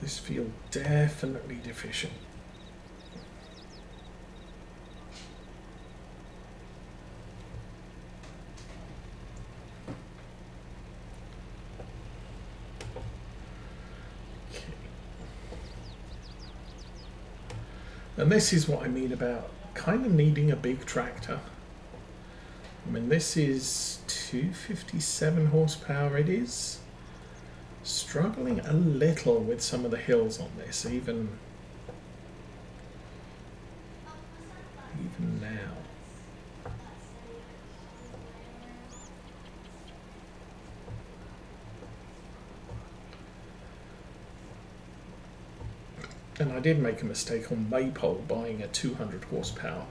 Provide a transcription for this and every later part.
This field definitely deficient. Okay. And this is what I mean about kind of needing a big tractor. I mean, this is 257 horsepower it is. Struggling a little with some of the hills on this, even now. And I did make a mistake on Maypole buying a 200 horsepower.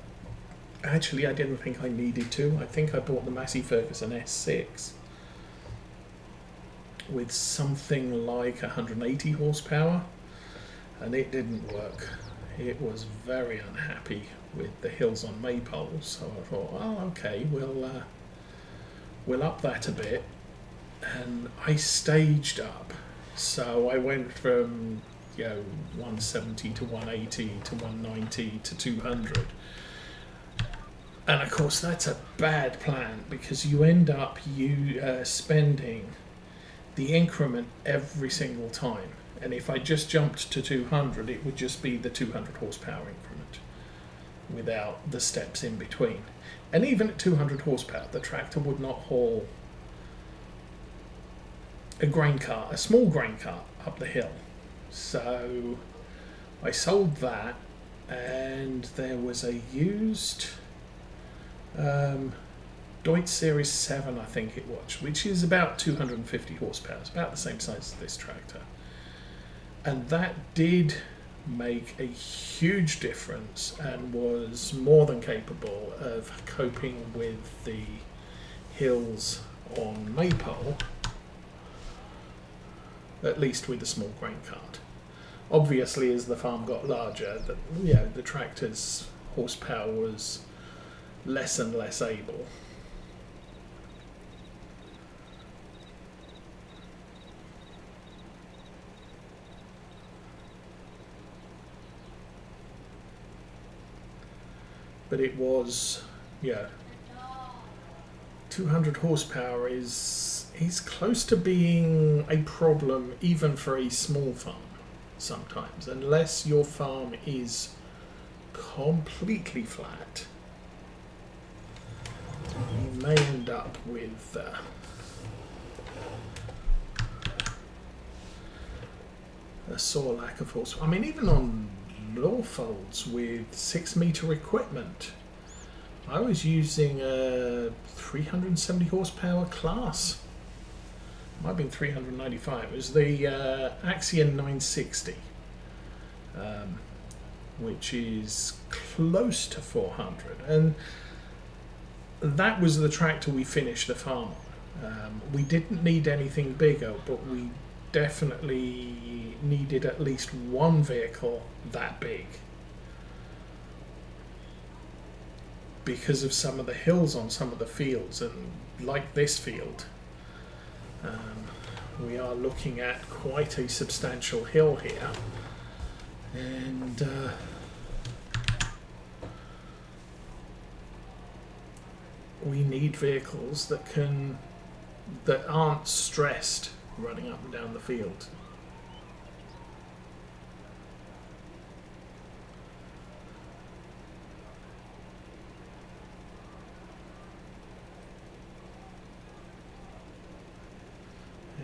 Actually, I didn't think I needed to. I think I bought the Massey Ferguson S6 with something like 180 horsepower, and it didn't work. It was very unhappy with the hills on Maypole, so I thought, oh, okay, we'll up that a bit, and I staged up. So I went from 170 to 180 to 190 to 200. And of course that's a bad plan, because you end up spending the increment every single time. And if I just jumped to 200, it would just be the 200 horsepower increment without the steps in between. And even at 200 horsepower, the tractor would not haul a small grain cart up the hill. So I sold that, and there was a used Deutz Series 7, I think it was, which is about 250 horsepower. It's about the same size as this tractor. And that did make a huge difference and was more than capable of coping with the hills on Maypole, at least with a small grain cart. Obviously, as the farm got larger, the tractor's horsepower was less and less able. But it was, 200 horsepower is close to being a problem even for a small farm sometimes, unless your farm is completely flat. You may end up with a sore lack of horsepower. I mean, even on Lawfolds with 6-meter equipment, I was using a 370 horsepower class. Might have been 395. It was the Axion 960, which is close to 400, and that was the tractor we finished the farm on. We didn't need anything bigger, but we definitely needed at least one vehicle that big, because of some of the hills on some of the fields, and like this field, we are looking at quite a substantial hill here, and we need vehicles that aren't stressed running up and down the field.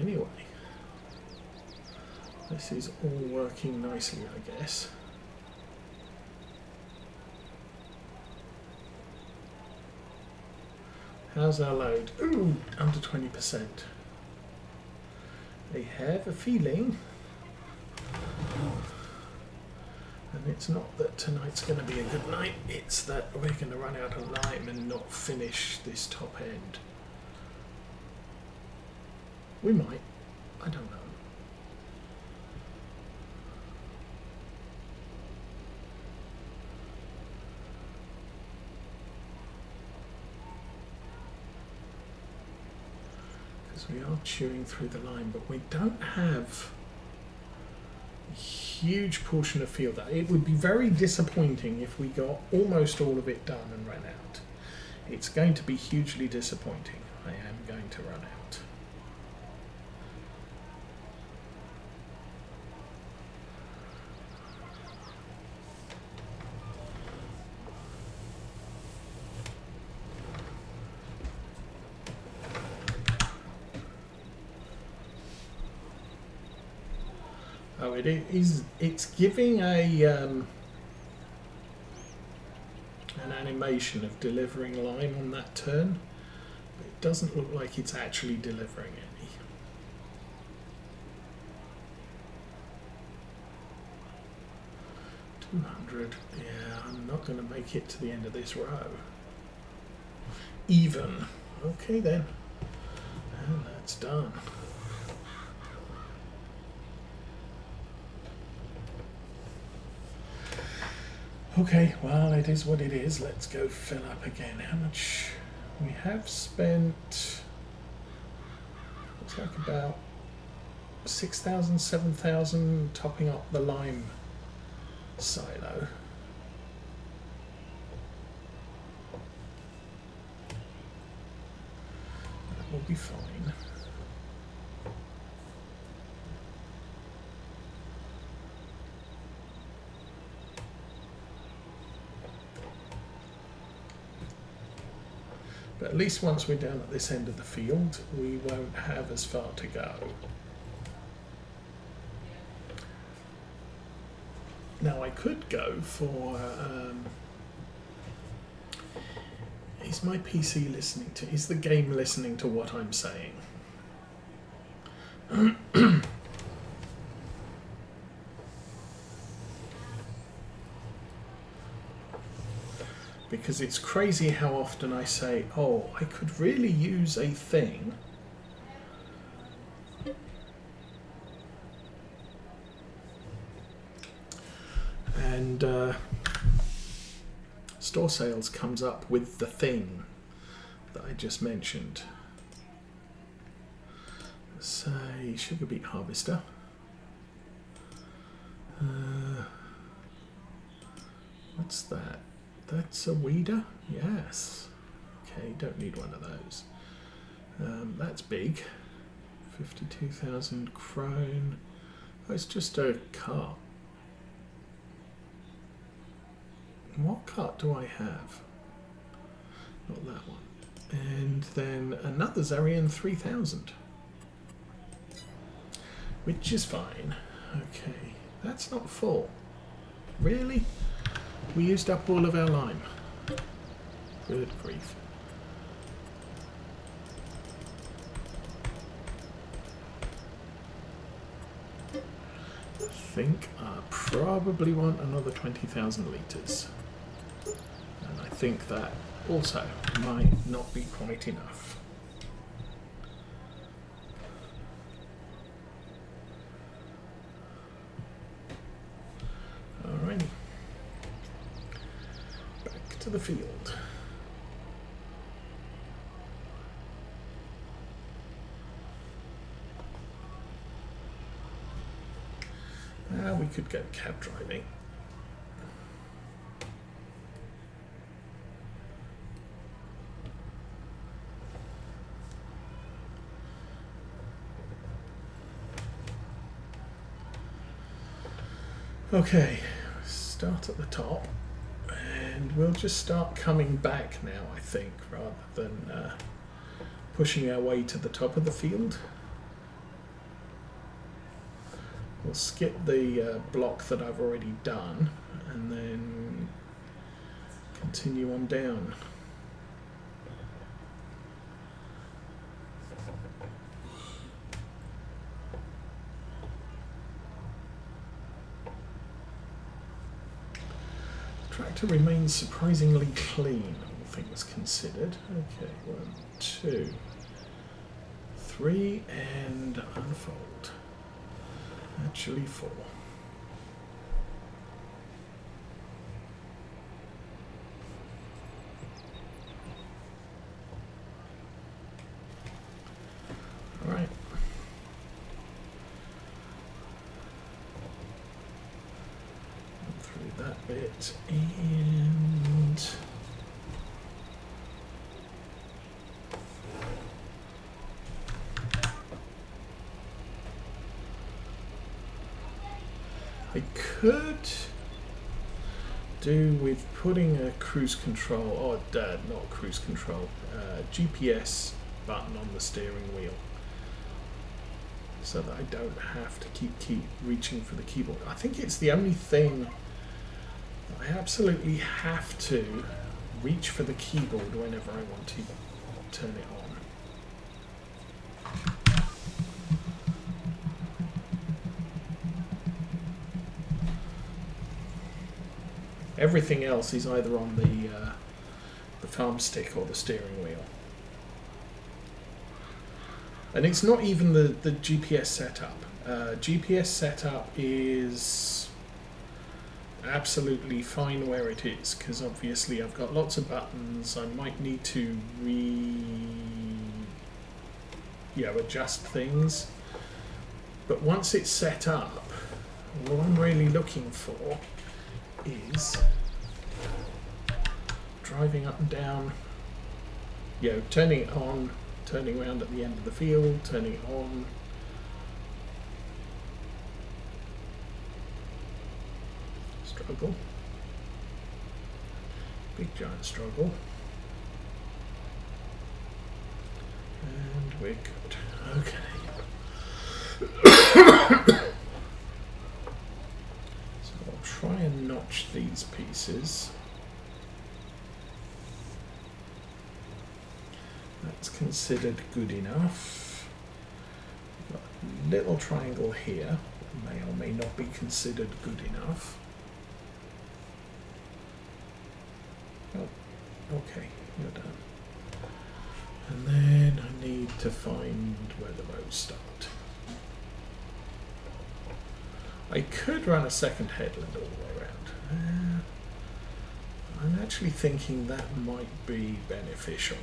Anyway, this is all working nicely, I guess. How's our load? Ooh, under 20%. I have a feeling, and it's not that tonight's going to be a good night, it's that we're going to run out of lime and not finish this top end. We might. I don't know. Because we are chewing through the lime, but we don't have huge portion of field. It would be very disappointing if we got almost all of it done and ran out. It's going to be hugely disappointing. I am going to run out. Oh, it is. It's giving an animation of delivering lime on that turn, but it doesn't look like it's actually delivering any. $200. Yeah, I'm not going to make it to the end of this row. Even. Okay then, and that's done. Okay, well, it is what it is. Let's go fill up again. How much we have spent? Looks like about 6,000, 7,000 topping up the lime silo. That will be fine. But at least once we're down at this end of the field, we won't have as far to go. Now I could go for, is my PC listening to, is the game listening to what I'm saying? Because it's crazy how often I say, oh, I could really use a thing. And store sales comes up with the thing that I just mentioned. Say sugar beet harvester. What's that? That's a weeder? Yes. Okay, don't need one of those. That's big. 52,000 krone. Oh, it's just a cart. What cart do I have? Not that one. And then another Zarian 3000. Which is fine. Okay, that's not full. Really? We used up all of our lime. Good grief. I think I probably want another 20,000 litres. And I think that also might not be quite enough. Alrighty. To the field. We could go cab driving. Okay, start at the top. And we'll just start coming back now, I think, rather than pushing our way to the top of the field. We'll skip the block that I've already done and then continue on down. Tractor remains surprisingly clean, all things considered. Okay, 1, 2, 3, and unfold. Actually 4. All right. Right, and I could do with putting a cruise control, or not cruise control, GPS button on the steering wheel, so that I don't have to keep reaching for the keyboard. I think it's the only thing that I absolutely have to reach for the keyboard whenever I want to turn it on. Everything else is either on the farm stick or the steering wheel. And it's not even the GPS setup. GPS setup is absolutely fine where it is, because obviously I've got lots of buttons. I might need to adjust things. But once it's set up, what I'm really looking for is driving up and down, turning it on, turning around at the end of the field, turning it on. Struggle. Big giant struggle. And we're good. Okay. So I'll try and notch these pieces. That's considered good enough. Got a little triangle here that may or may not be considered good enough. Oh, okay, you're done. And then I need to find where the rows start. I could run a second headland all the way around. I'm actually thinking that might be beneficial.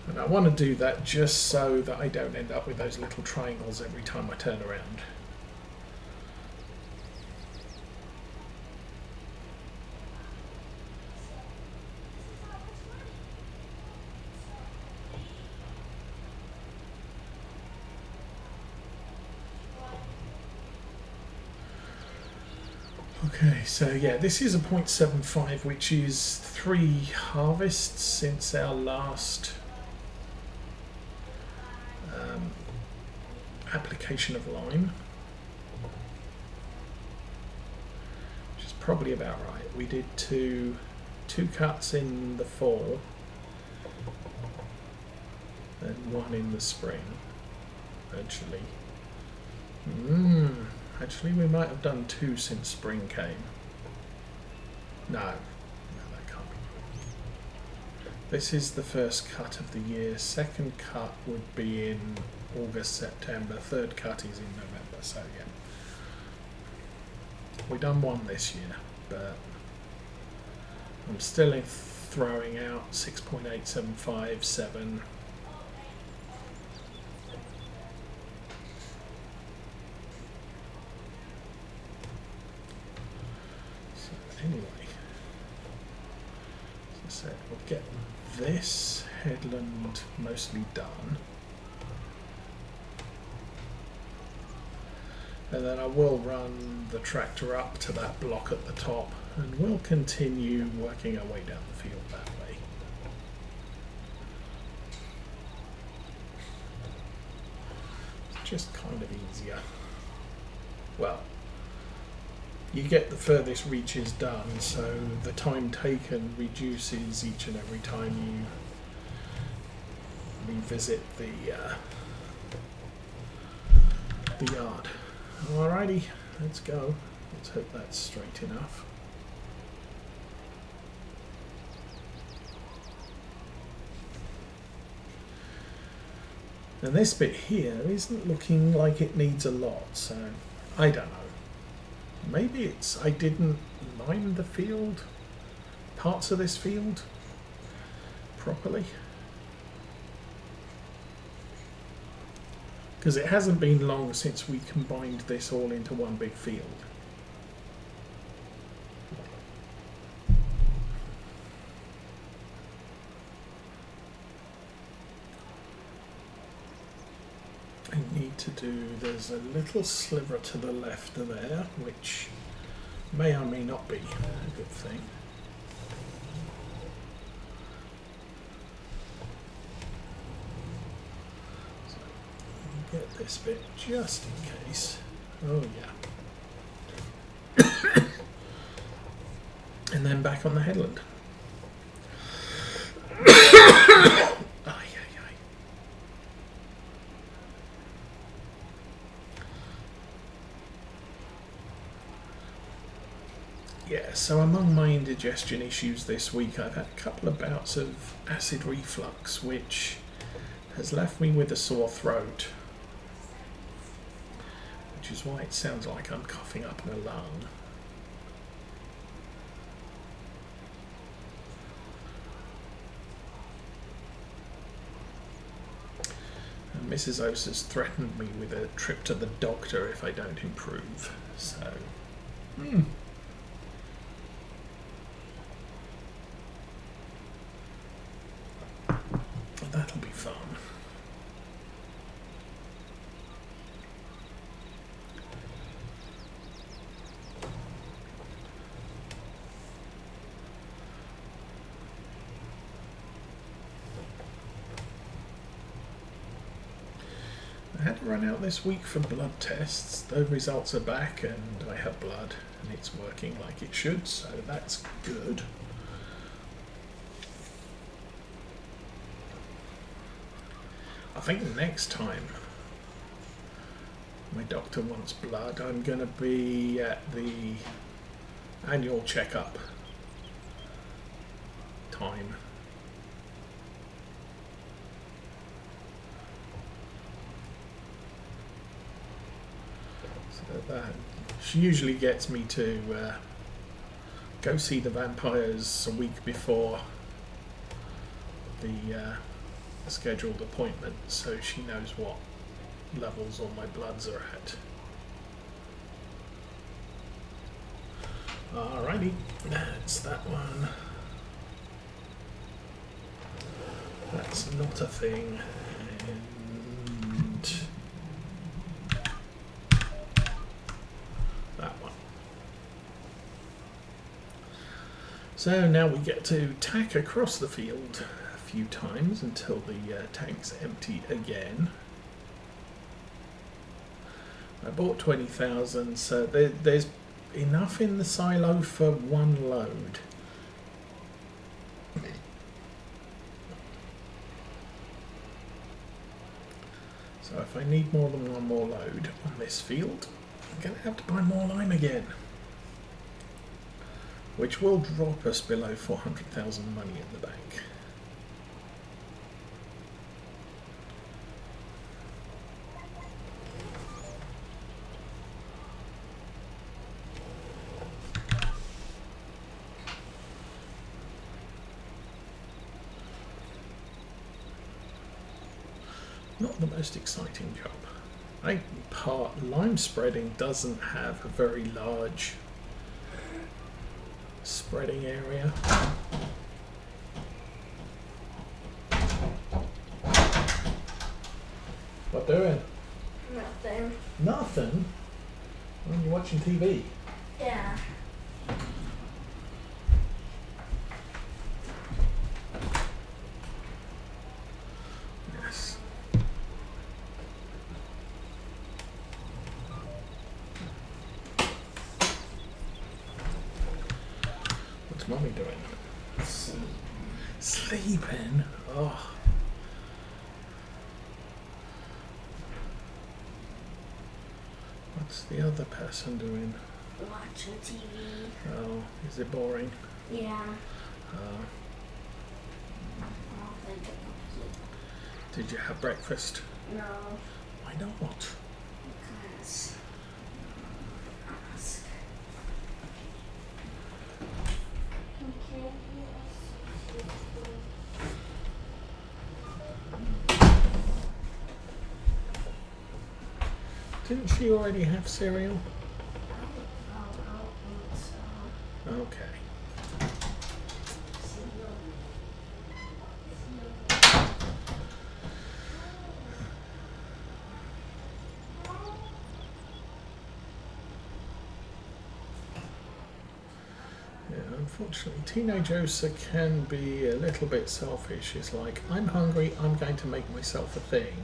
And I want to do that just so that I don't end up with those little triangles every time I turn around. Okay, so yeah, this is a 0.75, which is 3 harvests since our last application of lime, which is probably about right. We did two cuts in the fall and one in the spring, actually. Actually, we might have done 2 since spring came. No, that can't be good. This is the first cut of the year. Second cut would be in August, September. Third cut is in November. So yeah, we've done 1 this year, but I'm still throwing out 6.875, 7. Anyway, as I said, we'll get this headland mostly done, and then I will run the tractor up to that block at the top, and we'll continue working our way down the field that way. It's just kind of easier. Well, you get the furthest reaches done, so the time taken reduces each and every time you revisit the yard. Alrighty, let's go. Let's hope that's straight enough. And this bit here isn't looking like it needs a lot, so I don't know. Maybe it's I didn't lime the field, parts of this field, properly. because it hasn't been long since we combined this all into one big field. I need to do, there's a little sliver to the left of there, which may or may not be a good thing. So get this bit just in case. Oh yeah. And then back on the headland. Yeah, so among my indigestion issues this week, I've had a couple of bouts of acid reflux, which has left me with a sore throat, which is why it sounds like I'm coughing up a lung. And Mrs. Ose has threatened me with a trip to the doctor if I don't improve, so... That'll be fun. I had to run out this week for blood tests. The results are back and I have blood and it's working like it should, so that's good. I think next time my doctor wants blood, I'm going to be at the annual checkup time. So that she usually gets me to go see the vampires a week before the scheduled appointment, so she knows what levels all my bloods are at. Alrighty, that's that one. That's not a thing. And that one. So now we get to tack across the field few times until the tank's empty again. I bought 20,000, so there's enough in the silo for one load. So if I need more than one more load on this field, I'm going to have to buy more lime again, which will drop us below 400,000 money in the bank. Not the most exciting job. I think part lime spreading doesn't have a very large spreading area. What doing? Nothing. Nothing? When you watching TV? Yeah. Yes. What's Mommy doing? Sleeping? Oh. What's the other person doing? Watching TV. Oh, is it boring? Yeah. Uh, I'll think about did you have breakfast? it. No. Why not? Because ask. Okay. Didn't she already have cereal? So. Okay. Yeah, unfortunately, teenage Osa can be a little bit selfish. It's like, I'm hungry, I'm going to make myself a thing.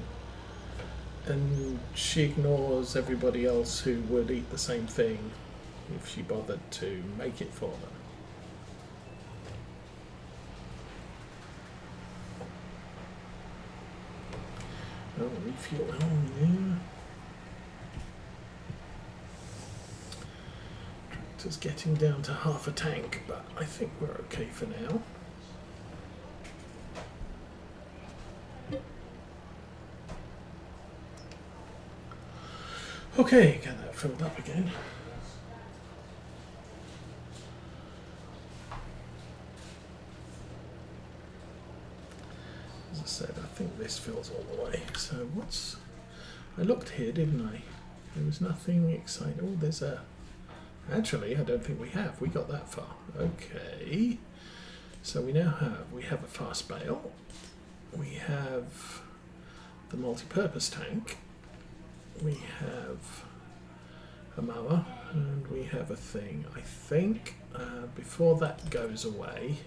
And she ignores everybody else who would eat the same thing if she bothered to make it for them. Oh, refuel. Oh, yeah. Tractor's getting down to half a tank, but I think we're okay for now. Okay, get that filled up again. As I said, I think this fills all the way. So what's... I looked here, didn't I? There was nothing exciting. Oh, there's a... Actually, I don't think we have. We got that far. Okay. So we now have a fast bale. We have the multi-purpose tank. We have a mower, and we have a thing. I think before that goes away,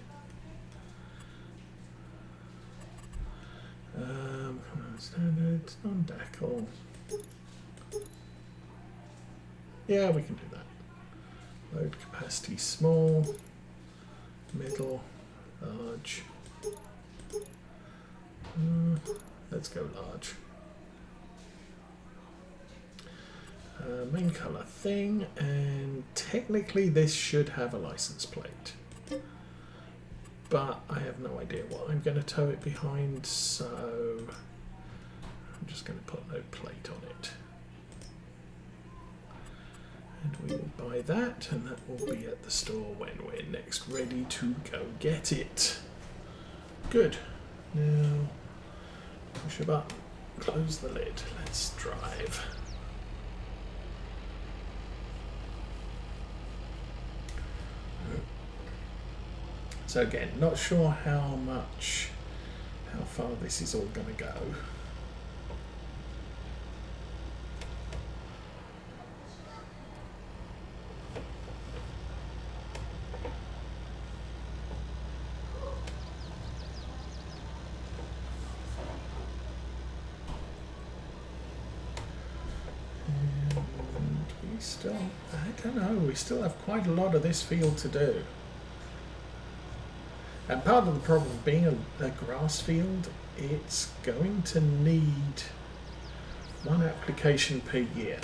standard, non-dackle. Yeah, we can do that. Load capacity small, middle, large. Let's go large. Main colour thing, and technically this should have a license plate, but I have no idea what I'm going to tow it behind, so I'm just going to put no plate on it. And we will buy that, and that will be at the store when we're next ready to go get it. Good. Now push a button, close the lid, let's drive. So again, not sure how far this is all going to go. And we still, I don't know, we still have quite a lot of this field to do. And part of the problem being a grass field, it's going to need one application per year.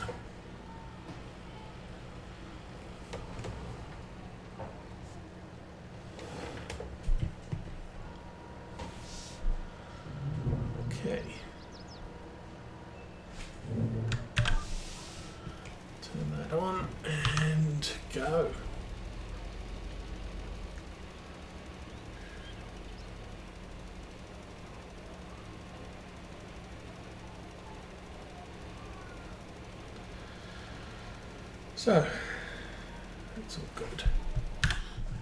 Okay. Turn that on and go. So, that's all good. I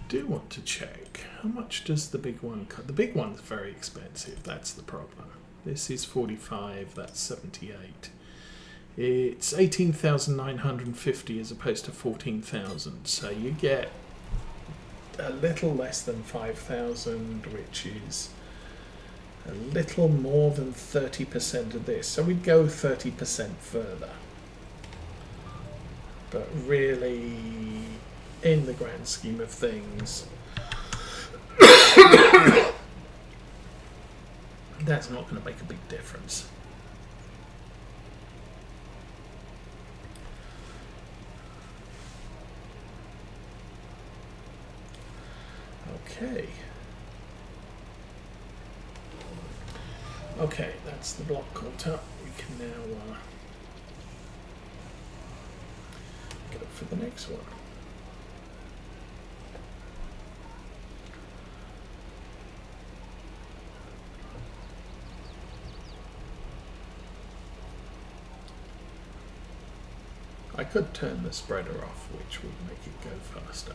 do want to check, how much does the big one cut? The big one's very expensive, that's the problem. This is 45, that's 78. It's 18,950 as opposed to 14,000, so you get a little less than 5,000, which is a little more than 30% of this. So we'd go 30% further. But really, in the grand scheme of things, that's not going to make a big difference. Okay. Okay, that's the block caught up. We can now go for the next one. I could turn the spreader off, which would make it go faster.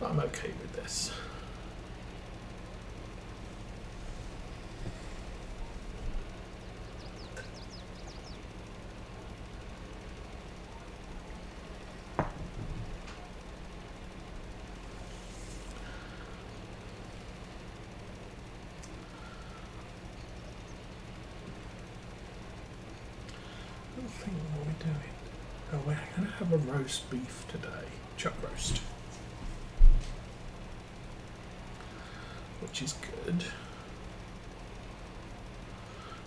But I'm okay with this. What are we doing? Oh, we're going to have a roast beef today, chuck roast, which is good.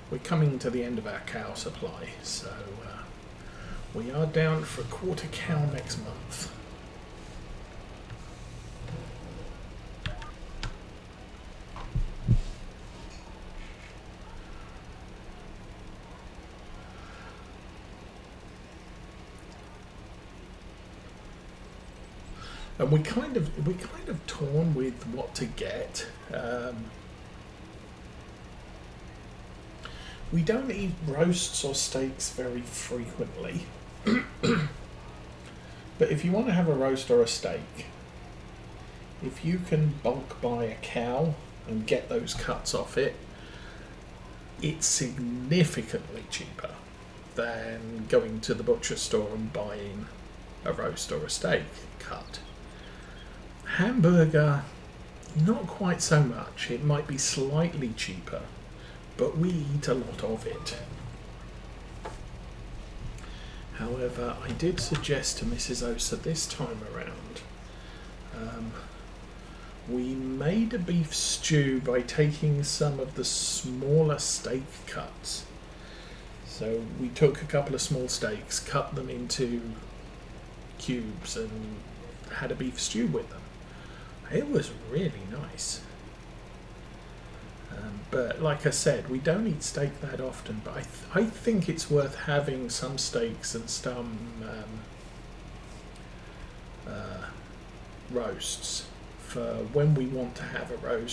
We're coming to the end of our cow supply, so we are down for a quarter cow next month. And we're kind of torn with what to get. We don't eat roasts or steaks very frequently, but if you want to have a roast or a steak, if you can bulk buy a cow and get those cuts off it, it's significantly cheaper than going to the butcher store and buying a roast or a steak cut. Hamburger, not quite so much. It might be slightly cheaper, but we eat a lot of it. However, I did suggest to Mrs. Osa this time around, we made a beef stew by taking some of the smaller steak cuts. So we took a couple of small steaks, cut them into cubes, and had a beef stew with them. It was really nice. But like I said, we don't eat steak that often, but I think it's worth having some steaks and some roasts for when we want to have a roast